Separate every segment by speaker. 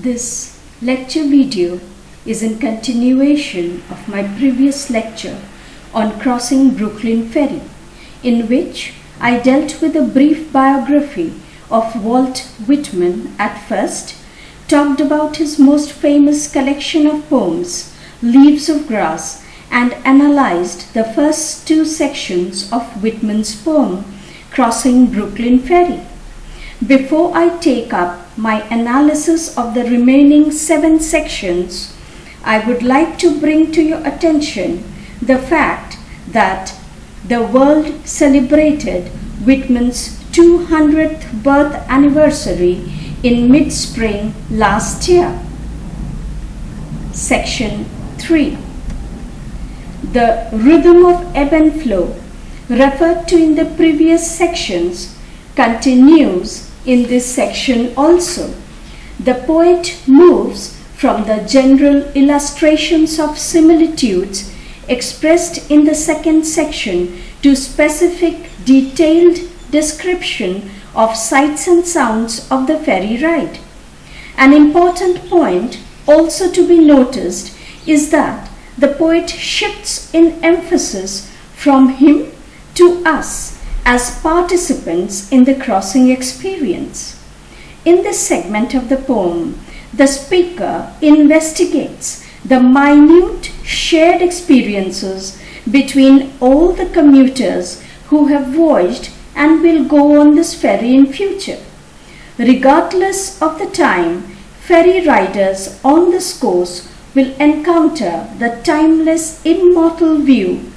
Speaker 1: This lecture video is in continuation of my previous lecture on crossing Brooklyn Ferry, in which I dealt with a brief biography of Walt Whitman at first, talked about his most famous collection of poems, Leaves of Grass, and analyzed the first two sections of Whitman's poem, Crossing Brooklyn Ferry. Before I take up my analysis of the remaining 7 sections, I would like to bring to your attention the fact that the world celebrated Whitman's 200th birth anniversary in mid-spring last year. Section 3. The rhythm of ebb and flow, referred to in the previous sections, continues in this section also. The poet moves from the general illustrations of similitudes expressed in the second section to specific detailed description of sights and sounds of the ferry ride. An important point also to be noticed is that the poet shifts in emphasis from him to us as participants in the crossing experience. In this segment of the poem, the speaker investigates the minute shared experiences between all the commuters who have voyaged and will go on this ferry in future. Regardless of the time, ferry riders on this course will encounter the timeless immortal view,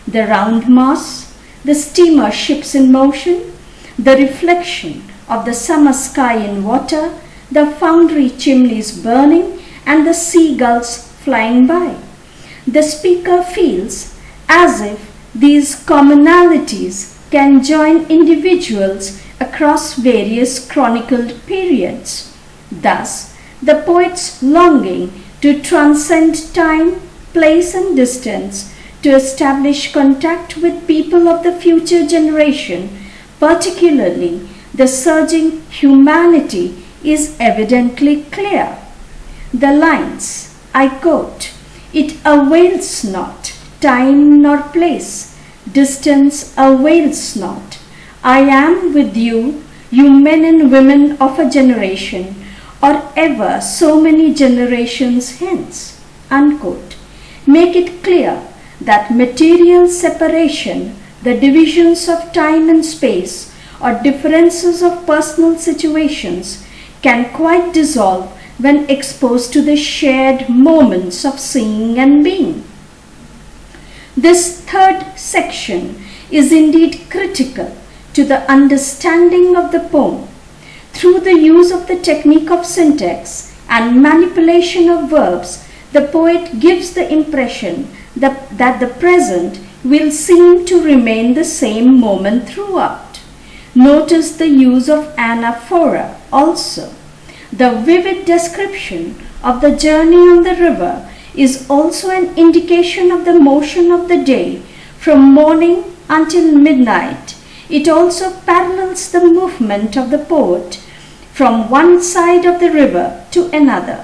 Speaker 1: the round mass, the steamer ships in motion, the reflection of the summer sky in water, the foundry chimneys burning, and the seagulls flying by. The speaker feels as if these commonalities can join individuals across various chronicled periods. Thus, the poet's longing to transcend time, place, and distance to establish contact with people of the future generation, particularly the surging humanity, is evidently clear. The lines, I quote, "It avails not, time nor place, distance avails not. I am with you, you men and women of a generation, or ever so many generations hence," unquote, make it clear that material separation, the divisions of time and space, or differences of personal situations can quite dissolve when exposed to the shared moments of seeing and being. This third section is indeed critical to the understanding of the poem. Through the use of the technique of syntax and manipulation of verbs, the poet gives the impression that the present will seem to remain the same moment throughout. Notice the use of anaphora also. The vivid description of the journey on the river is also an indication of the motion of the day from morning until midnight. It also parallels the movement of the poet from one side of the river to another,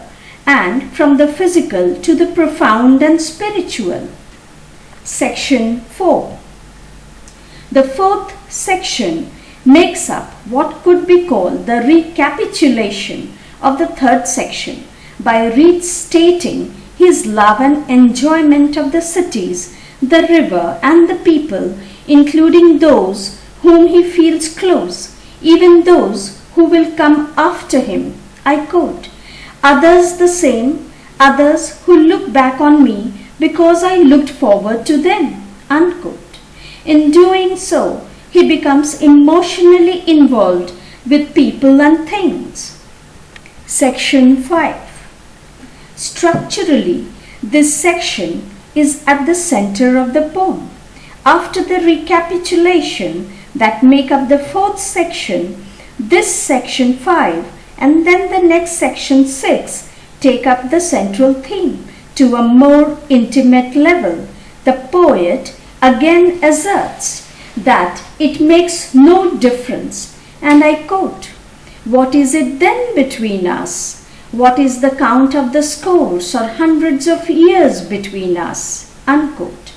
Speaker 1: and from the physical to the profound and spiritual. Section 4. The fourth section makes up what could be called the recapitulation of the third section by restating his love and enjoyment of the cities, the river, and the people, including those whom he feels close, even those who will come after him. I quote, "Others the same, others who look back on me because I looked forward to them," unquote. In doing so, he becomes emotionally involved with people and things. Section 5. Structurally, this section is at the center of the poem. After the recapitulation that make up the fourth section, this section 5 and then the next section 6 take up the central theme to a more intimate level. The poet again asserts that it makes no difference, and I quote, "What is it then between us? What is the count of the scores or hundreds of years between us? Unquote.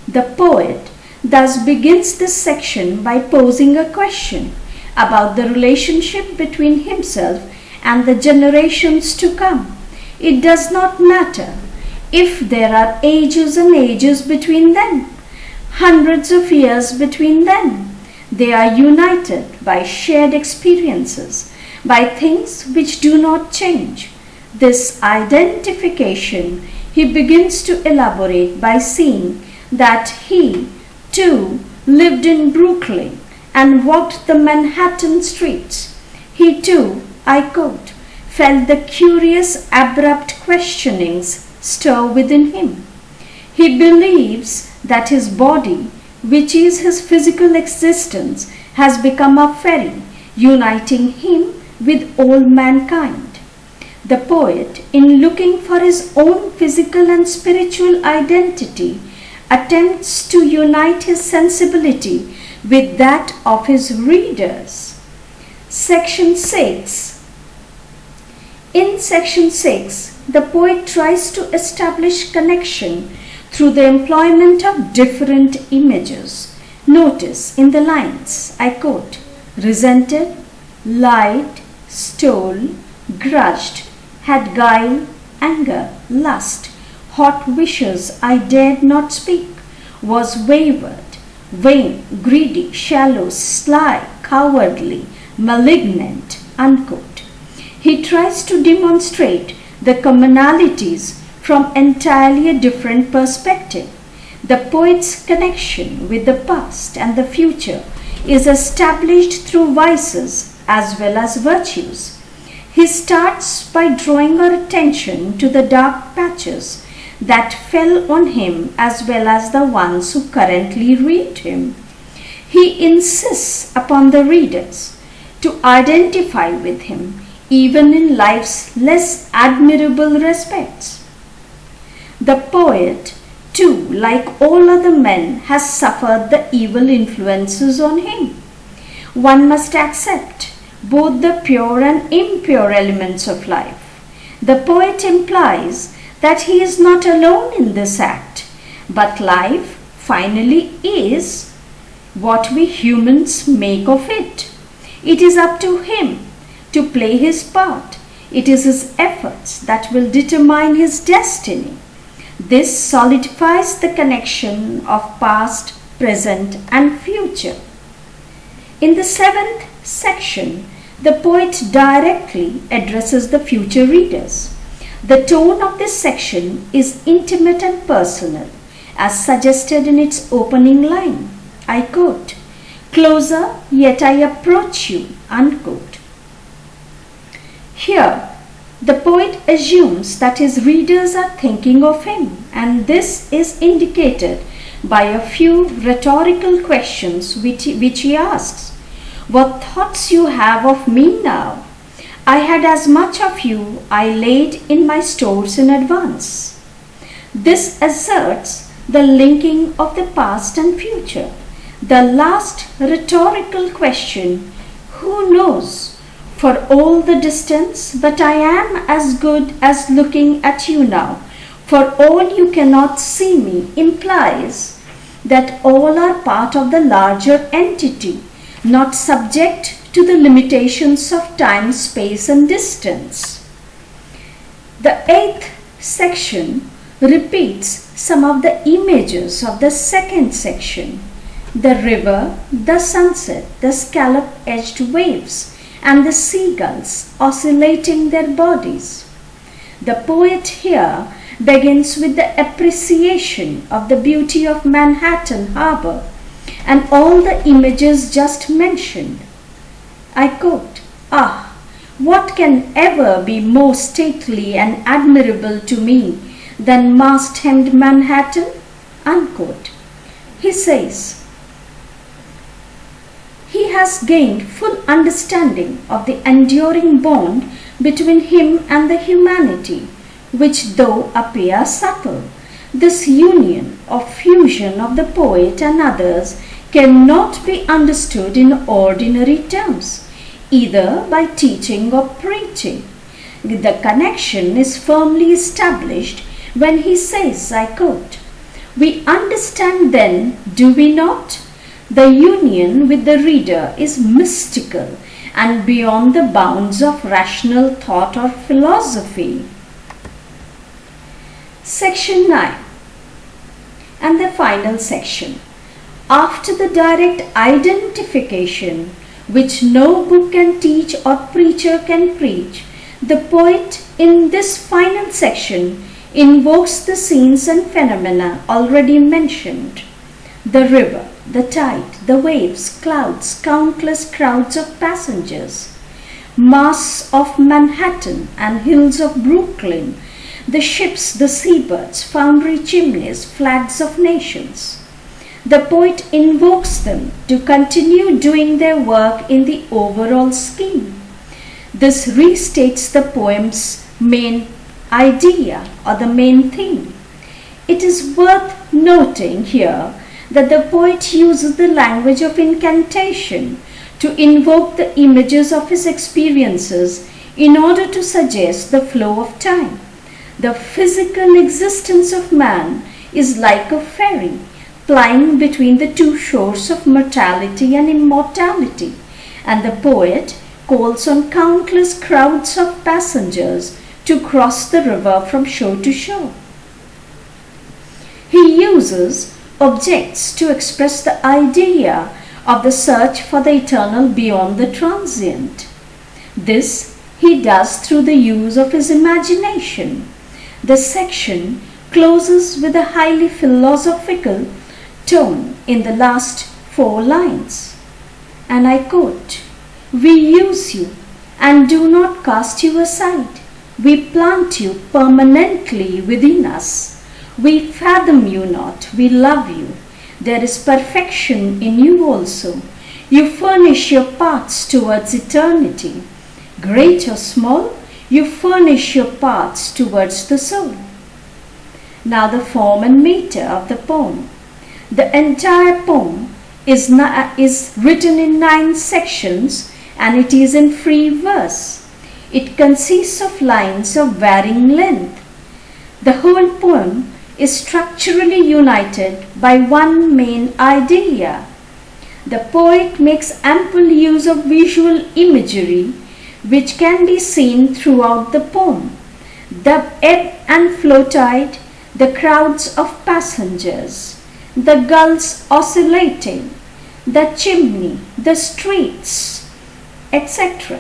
Speaker 1: The poet thus begins this section by posing a question about the relationship between himself and the generations to come. It does not matter if there are ages and ages between them, hundreds of years between them. They are united by shared experiences, by things which do not change. This identification he begins to elaborate by saying that he, too, lived in Brooklyn and walked the Manhattan streets. He, too, I quote, felt the curious, abrupt questionings stir within him. He believes that his body, which is his physical existence, has become a ferry, uniting him with all mankind. The poet, in looking for his own physical and spiritual identity, attempts to unite his sensibility with that of his readers. Section 6. In section 6, the poet tries to establish connection through the employment of different images. Notice in the lines, I quote, resented, lied, stole, grudged, had guile, anger, lust, hot wishes I dared not speak, was wayward, vain, greedy, shallow, sly, cowardly, malignant, unquote. He tries to demonstrate the commonalities from entirely a different perspective. The poet's connection with the past and the future is established through vices as well as virtues. He starts by drawing our attention to the dark patches that fell on him as well as the ones who currently read him. He insists upon the readers to identify with him even in life's less admirable respects. The poet, too, like all other men, has suffered the evil influences on him. One must accept both the pure and impure elements of life. The poet implies that he is not alone in this act, but life finally is what we humans make of it. It is up to him to play his part. It is his efforts that will determine his destiny. This solidifies the connection of past, present, and future. In the 7th section, the poet directly addresses the future readers. The tone of this section is intimate and personal, as suggested in its opening line. I quote, "Closer, yet I approach you," unquote. Here, the poet assumes that his readers are thinking of him, and this is indicated by a few rhetorical questions which he asks. What thoughts you have of me now? I had as much of you I laid in my stores in advance. This asserts the linking of the past and future. The last rhetorical question, who knows? For all the distance, but I am as good as looking at you now. For all you cannot see me implies that all are part of the larger entity, not subject to the limitations of time, space, and distance. The 8th section repeats some of the images of the 2nd section. The river, the sunset, the scallop-edged waves, and the seagulls oscillating their bodies. The poet here begins with the appreciation of the beauty of Manhattan Harbor and all the images just mentioned. I quote, "Ah, what can ever be more stately and admirable to me than mast-hemmed Manhattan?" Unquote. He says, he has gained full understanding of the enduring bond between him and the humanity, which though appear subtle, this union or fusion of the poet and others cannot be understood in ordinary terms, either by teaching or preaching. The connection is firmly established when he says, I quote, "We understand then, do we not? The union with the reader is mystical and beyond the bounds of rational thought or philosophy." Section 9 and the final section. After the direct identification, which no book can teach or preacher can preach, the poet in this final section invokes the scenes and phenomena already mentioned. The river, the tide, the waves, clouds, countless crowds of passengers, masts of Manhattan and hills of Brooklyn, the ships, the seabirds, foundry chimneys, flags of nations. The poet invokes them to continue doing their work in the overall scheme. This restates the poem's main idea or the main theme. It is worth noting here that the poet uses the language of incantation to invoke the images of his experiences in order to suggest the flow of time. The physical existence of man is like a ferry plying between the two shores of mortality and immortality, and the poet calls on countless crowds of passengers to cross the river from shore to shore. He uses objects to express the idea of the search for the eternal beyond the transient. This he does through the use of his imagination. The section closes with a highly philosophical tone in the last 4 lines. And I quote, "We use you and do not cast you aside. We plant you permanently within us. We fathom you not, we love you. There is perfection in you also. You furnish your paths towards eternity. Great or small, you furnish your paths towards the soul." Now the form and meter of the poem. The entire poem is written in 9 sections and it is in free verse. It consists of lines of varying length. The whole poem is structurally united by one main idea. The poet makes ample use of visual imagery which can be seen throughout the poem. The ebb and flow tide, the crowds of passengers, the gulls oscillating, the chimney, the streets, etc.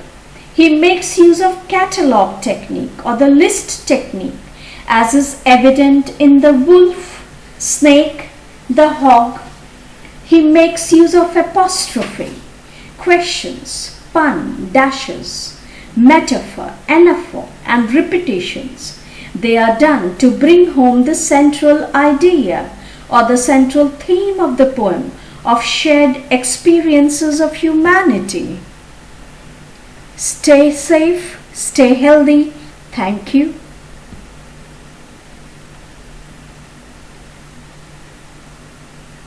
Speaker 1: He makes use of catalogue technique or the list technique, as is evident in the wolf, snake, the hog. He makes use of apostrophe, questions, pun, dashes, metaphor, anaphor, and repetitions. They are done to bring home the central idea or the central theme of the poem of shared experiences of humanity. Stay safe, stay healthy. Thank you.